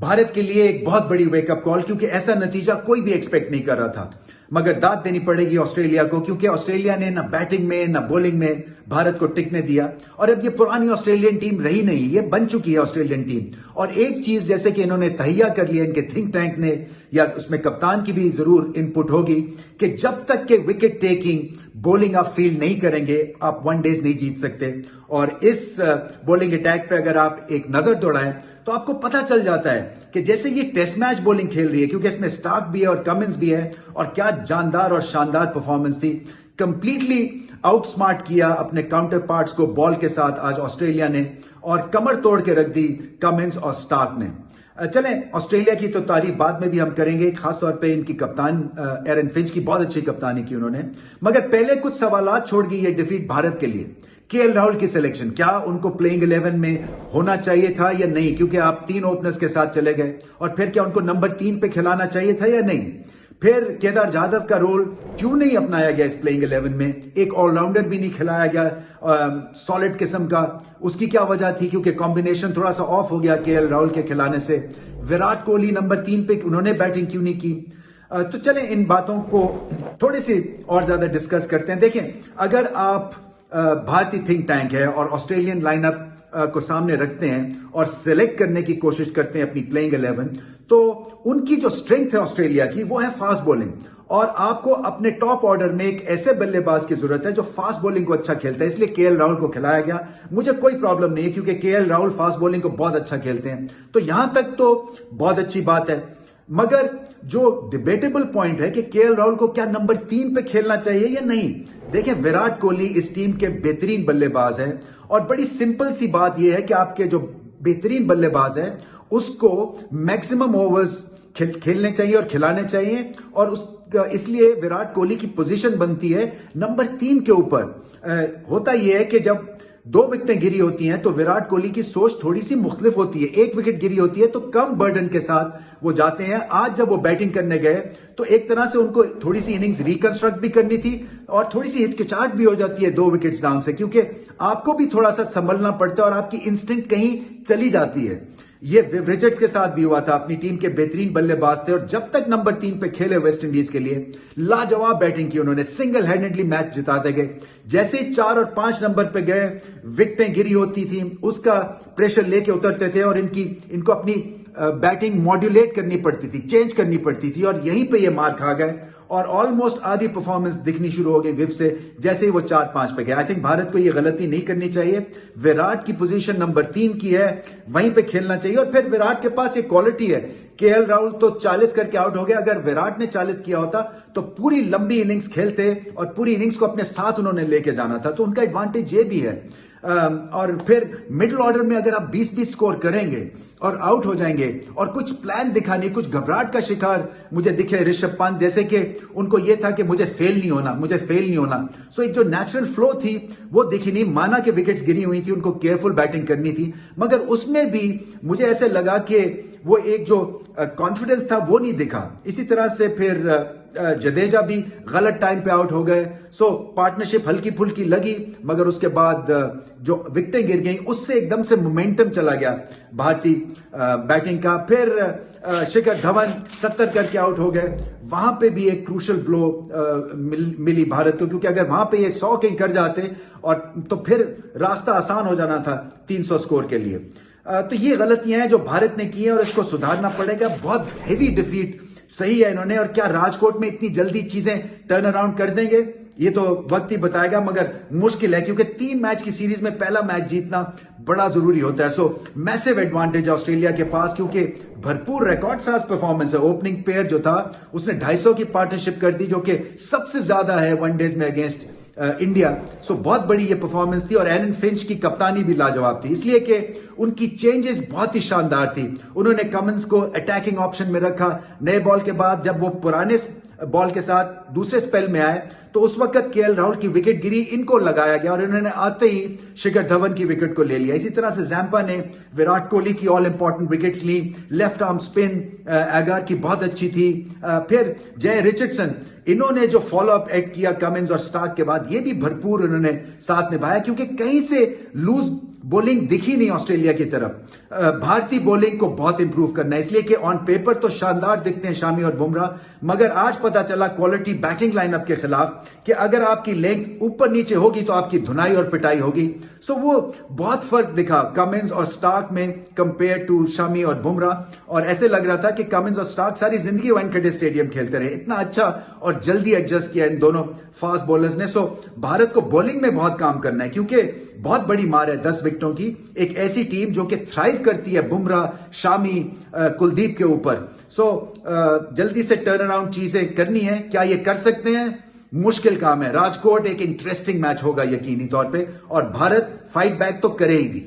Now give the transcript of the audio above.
भारत के लिए एक बहुत बड़ी वेकअप कॉल, क्योंकि ऐसा नतीजा कोई भी एक्सपेक्ट नहीं कर रहा था। मगर दाद देनी पड़ेगी ऑस्ट्रेलिया को, क्योंकि ऑस्ट्रेलिया ने ना बैटिंग में ना बॉलिंग में भारत को टिकने दिया। और अब ये पुरानी ऑस्ट्रेलियन टीम रही नहीं, ये बन चुकी है ऑस्ट्रेलियन टीम। और एक चीज जैसे कि इन्होंने तहिया कर लिया, इनके थिंक टैंक ने, या उसमें कप्तान की भी जरूर इनपुट होगी कि जब तक के विकेट टेकिंग बॉलिंग आप फील्ड नहीं करेंगे, आप वनडेज नहीं जीत सकते। और इस बॉलिंग अटैक पे अगर आप एक नजर दौड़ाएं तो आपको पता चल जाता है कि जैसे ये टेस्ट मैच बॉलिंग खेल रही है, क्योंकि इसमें स्टार्क भी है और कमिंस भी है, और क्या जानदार और शानदार परफॉर्मेंस थी। कंप्लीटली आउटस्मार्ट किया अपने काउंटर पार्ट्स को बॉल के साथ आज ऑस्ट्रेलिया ने, और कमर तोड़ के रख दी कमिंस और स्टार्क ने। चलें, ऑस्ट्रेलिया की तो तारीफ बाद में भी हम करेंगे, खासतौर पे इनकी कप्तान एरन फिंच की बहुत अच्छी कप्तानी की उन्होंने। मगर पहले कुछ सवालात छोड़ गई ये डिफीट भारत के लिए। केएल राहुल की सिलेक्शन, क्या उनको प्लेइंग 11 में होना चाहिए था या नहीं, क्योंकि आप 3 ओपनर्स के साथ चले गए। और फिर क्या उनको नंबर 3 पे खिलाना चाहिए था या नहीं। फिर केदार जाधव का रोल क्यों नहीं अपनाया गया इस प्लेइंग 11 में, एक ऑलराउंडर भी नहीं खिलाया गया सॉलिड किस्म का। उसकी क्या वजह थी, क्योंकि कॉम्बिनेशन थोड़ा सा ऑफ हो गया केएल राहुल के खिलाने से। विराट कोहली नंबर 3 पे उन्होंने बैटिंग क्यों नहीं की। तो चलें इन बातों को थोड़ी सी और ज्यादा डिस्कस करते हैं। देखें, अगर आप भारतीय थिंक टैंक है और ऑस्ट्रेलियन लाइनअप को सामने रखते हैं और सिलेक्ट करने की कोशिश करते हैं अपनी प्लेइंग 11, तो उनकी जो स्ट्रेंथ है ऑस्ट्रेलिया की वो है फास्ट बॉलिंग। और आपको अपने टॉप ऑर्डर में एक ऐसे बल्लेबाज की जरूरत है जो फास्ट बॉलिंग को अच्छा खेलता है, इसलिए केएल राहुल को खिलाया गया। मुझे कोई प्रॉब्लम नहीं है, क्योंकि केएल राहुल फास्ट बॉलिंग को बहुत अच्छा खेलते हैं। तो यहां तक तो बहुत अच्छी बात है। मगर जो डिबेटेबल पॉइंट है कि केएल राहुल को क्या नंबर 3 पे खेलना चाहिए या नहीं। देखें, विराट कोहली इस टीम के बेहतरीन बल्लेबाज हैं, और बड़ी सिंपल सी बात यह है कि आपके जो बेहतरीन बल्लेबाज है उसको मैक्सिमम ओवर्स खेलने चाहिए और खिलाने चाहिए। और इसलिए विराट कोहली की पोजीशन बनती है नंबर 3 के ऊपर। होता यह है कि जब 2 विकेटें गिरी होती हैं तो विराट कोहली की सोच थोड़ी सी मुख्तलिफ होती है। 1 विकेट गिरी होती है तो कम बर्डन के साथ वो जाते हैं। आज जब वो बैटिंग करने गए तो एक तरह से उनको थोड़ी सी इनिंग्स रिकंस्ट्रक्ट भी करनी थी, और थोड़ी सी हिचकिचाहट भी हो जाती है 2 विकेट्स डाउन से, क्योंकि आपको भी थोड़ा सा संभलना पड़ता है और आपकी इंस्टिंक्ट कहीं चली जाती है। ये विव रिचर्ड्स के साथ भी हुआ था, अपनी टीम के बेहतरीन बल्लेबाज थे, और जब तक नंबर 3 पे खेले वेस्ट इंडीज के लिए लाजवाब बैटिंग की उन्होंने, सिंगल हैंडेडली मैच जिताते गए। जैसे ही 4 और 5 नंबर पे गए, विकेटें गिरी होती थी, उसका प्रेशर लेके उतरते थे, और इनको अपनी बैटिंग मॉड्यूलेट करनी पड़ती थी, चेंज करनी पड़ती थी, और यहीं पे ये मार खा गए। और ऑलमोस्ट आधी परफॉर्मेंस दिखनी शुरू हो गई विव से जैसे ही वो 4-5 पे गए। आई थिंक भारत को ये गलती नहीं करनी चाहिए। विराट की पोजीशन नंबर 3 की है, वहीं पे खेलना चाहिए। और फिर विराट के पास ये क्वालिटी है, केएल राहुल तो 40 करके आउट हो गया, अगर विराट ने 40 किया होता तो पूरी लंबी इनिंग्स खेलते और पूरी इनिंग्स को अपने साथ उन्होंने लेके जाना था। तो उनका एडवांटेज ये भी है। और फिर मिडिल ऑर्डर में अगर आप 20-20 स्कोर करेंगे और आउट हो जाएंगे, और कुछ प्लान दिखा नहीं, कुछ घबराहट का शिकार मुझे दिखे ऋषभ पंत जैसे कि उनको यह था कि मुझे फेल नहीं होना। सो एक जो नेचुरल फ्लो थी वो दिखी नहीं। माना कि विकेट्स गिरी हुई थी, उनको केयरफुल बैटिंग करनी थी, मगर उसमें भी मुझे ऐसे लगा कि वो एक जो कॉन्फिडेंस था वो नहीं दिखा। इसी तरह से फिर जडेजा भी गलत टाइम पे आउट हो गए। सो पार्टनरशिप हल्की फुल्की लगी, मगर उसके बाद जो विकेटें गिर गई उससे एकदम से मोमेंटम चला गया भारतीय बैटिंग का। फिर शिखर धवन 70 करके आउट हो गए। वहां पे भी एक क्रूशल ब्लो मिली भारत को, क्योंकि अगर वहां पे ये 100 के कर जाते और तो फिर रास्ता आसान हो जाना था 300 स्कोर के लिए। तो ये गलतियां हैं जो भारत ने की है और इसको सुधारना पड़ेगा। बहुत हेवी डिफीट सही है इन्होंने, और क्या राजकोट में इतनी जल्दी चीजें टर्न अराउंड कर देंगे ये तो वक्त ही बताएगा, मगर मुश्किल है, क्योंकि 3 मैच की सीरीज में पहला मैच जीतना बड़ा जरूरी होता है। सो मैसिव एडवांटेज है ऑस्ट्रेलिया के पास, क्योंकि भरपूर रिकॉर्ड साज परफॉर्मेंस है। ओपनिंग पेयर जो था उसने 250 की पार्टनरशिप कर दी, जो कि सबसे ज्यादा है वनडेज में अगेंस्ट इंडिया। सो बहुत बड़ी ये परफॉर्मेंस थी, और एरन फिंच की कप्तानी भी लाजवाब थी, इसलिए कि उनकी चेंजेस बहुत ही शानदार थी। उन्होंने कमिंस को अटैकिंग ऑप्शन में रखा। नए बॉल के बाद जब वो पुराने बॉल के साथ दूसरे स्पेल में आए तो उस वक्त केएल राहुल की विकेट गिरी, इनको लगाया गया और इन्होंने आते ही शिखर धवन की विकेट को ले लिया। इसी तरह से जैम्पा ने विराट कोहली की ऑल इंपॉर्टेंट विकेट्स ली। लेफ्ट आर्म स्पिन एगार की बहुत अच्छी थी। फिर जय रिचर्डसन, इन्होंने जो फॉलोअप एड किया कमिंस और स्टार्क के बाद, ये भी भरपूर उन्होंने साथ निभाया, क्योंकि कहीं से लूज बॉलिंग दिखी नहीं ऑस्ट्रेलिया की तरफ। भारतीय बॉलिंग को बहुत इंप्रूव करना है, इसलिए कि ऑन पेपर तो शानदार दिखते हैं शामी और बुमराह, मगर आज पता चला क्वालिटी बैटिंग लाइनअप के खिलाफ कि अगर आपकी लेंथ ऊपर नीचे होगी तो आपकी धुनाई और पिटाई होगी। सो वो बहुत फर्क दिखा कमिंस और स्टार्क में कंपेयर टू शामी और बुमराह, और ऐसे लग रहा था कि कमिंस और स्टार्क सारी जिंदगी वानखेड़े स्टेडियम खेलते रहे। इतना अच्छा और जल्दी एडजस्ट किया इन दोनों फास्ट बॉलर्स ने। सो भारत को बॉलिंग में बहुत काम करना है, क्योंकि बहुत बड़ी मार है 10 विकेटों की एक ऐसी टीम जो कि थ्राइव करती है बुमराह, शामी, कुलदीप के ऊपर। सो जल्दी से टर्न अराउंड चीजें करनी है। क्या ये कर सकते हैं? मुश्किल काम है। राजकोट एक इंटरेस्टिंग मैच होगा यकीनी तौर पे, और भारत फाइट बैक तो करे ही भी।